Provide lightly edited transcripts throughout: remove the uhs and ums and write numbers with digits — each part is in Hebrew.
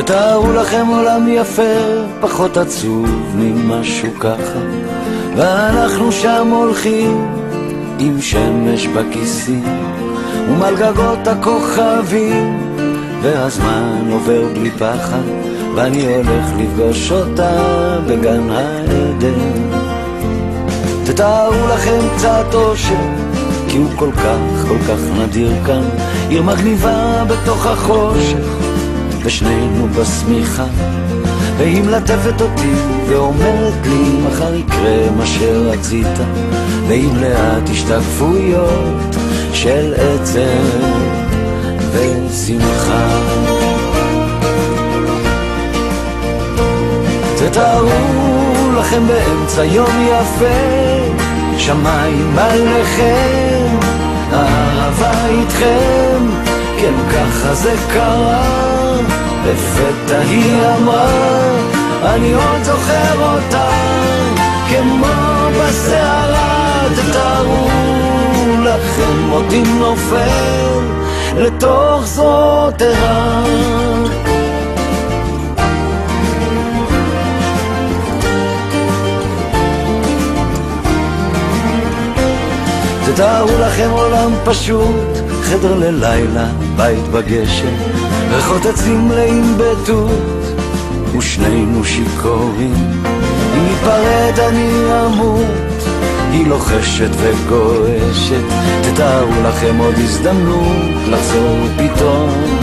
תתארו לכם עולם יפה, פחות עצוב ממשהו ככה, ואנחנו שם הולכים עם שמש בכיסים ומעל גגות הכוכבים, והזמן עובר בלי פחד, ואני הולך לפגוש אותה בגן העדן. תתארו לכם קצת אושר, כי הוא כל כך נדיר כאן, עיר מגניבה בתוך החושך, ושנינו בסמיכה, והיא מלטפת אותי ואומרת לי מחר יקרה מה שרצית, ועם לאט השתקפויות של עצב ושמחה. תתארו לכם באמצע יום יפה, שמיים עליכם, אהבה איתכם, כן ככה זה קרה. לפתע היא אמרה, אני עוד זוכר אותה כמו בסערה. תתארו לכם אותי נופל לתוך זרועותיה. תתארו לכם עולם פשוט, חדר ללילה, בית בגשם, ריחות עצים מלאים בתות, ושנינו שיכורים. אם ניפרד אני אמות, היא לוחשת וגועשת. תתארו לכם עוד הזדמנות לחזור פתאום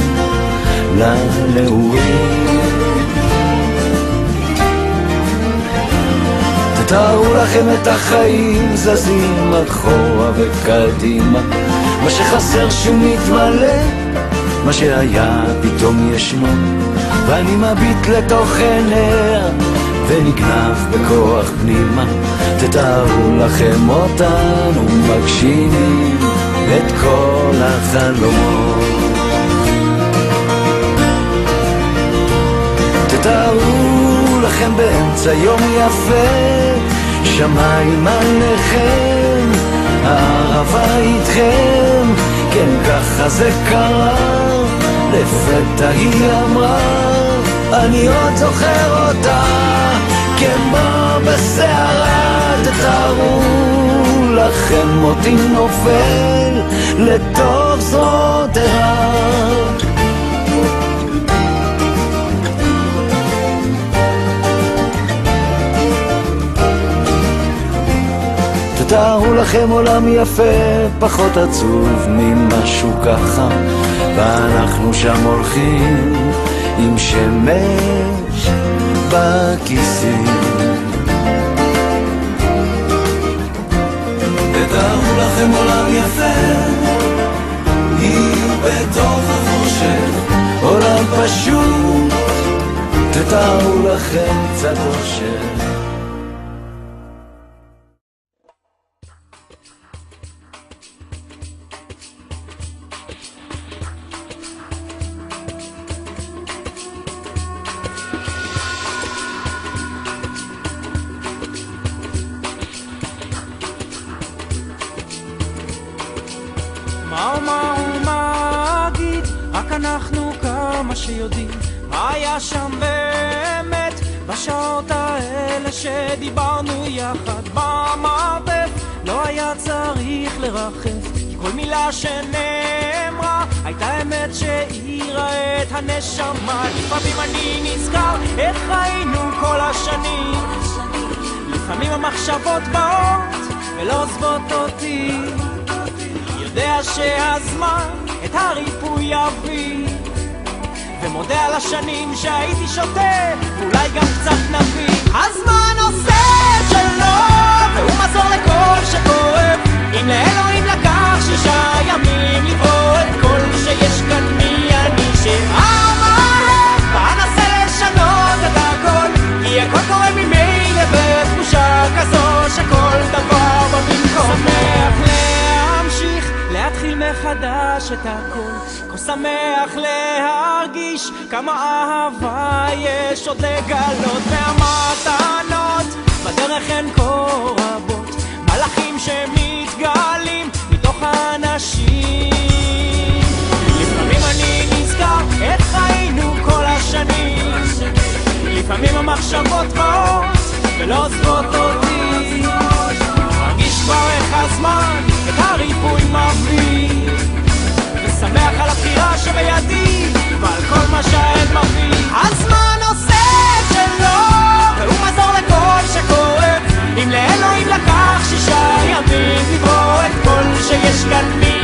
לנעורים. תתארו לכם את החיים זזים אחורה וקדימה, מה שחסר שהוא מתמלא, מה שהיה פתאום ישנו, ואני מביט לתוך עיניה ונגנב בכוח פנימה. תתארו לכם אותנו מגשימים את כל החלומות. תתארו לכם באמצע יום יפה, שמיים עליכם, האהבה איתכם, כן ככה זה קרה. לפתע היא אמרה, אני עוד זוכר אותה כמו בסערה. תתארו לכם אותי נופל לתוך זרועותיה. תתארו לכם עולם יפה, פחות עצוב ממשהו ככה, ואנחנו שם הולכים עם שמש בכיסים. תתארו לכם עולם יפה, היא בתוך החושך, עולם פשוט. תתארו לכם קצת אושר. מה הוא מגיד, רק אנחנו כמה שיודעים מה היה שם באמת בשעות האלה שדיברנו יחד במרתף. לא היה צריך לרחף, כי כל מילה שנאמרה הייתה אמת שהאירה את הנשמה. לפעמים אני נזכר איך היינו כל השנים, לפעמים המחשבות באות ולא עוזבות אותי. יודע שהזמן את הריפוי יביא, ומודה על השנים שהייתי שותה, ואולי גם קצת נביא. הזמן עושה את שלו, והוא מזור לכל שכואב. אם לאלוהים לקח 6 ימים לברוא את כל שיש כאן, מי אני שאמר ואנסה לשנות את הכל, כי הכל קורה ממילא בתחושה כזו שכל דבר במקום. שמח להמשיך להתחיל מחדש את הכל, כה שמח להרגיש כמה אהבה יש עוד לגלות. והמתנות בדרך הן כה רבות, מלאכים שמתגלים מתוך האנשים. לפעמים אני נזכר איך היינו כל השנים, מחשבות רעות ולא עוזבות אותי. מרגיש כבר איך הזמן את הריפוי מביא, ושמח על הבחירה שבידי ועל כל מה שהעת מביא. הזמן עושה את שלו והוא מזור לכל שכואב. אם לאלוהים לקח 6 ימים לברוא את כל שיש כאן מי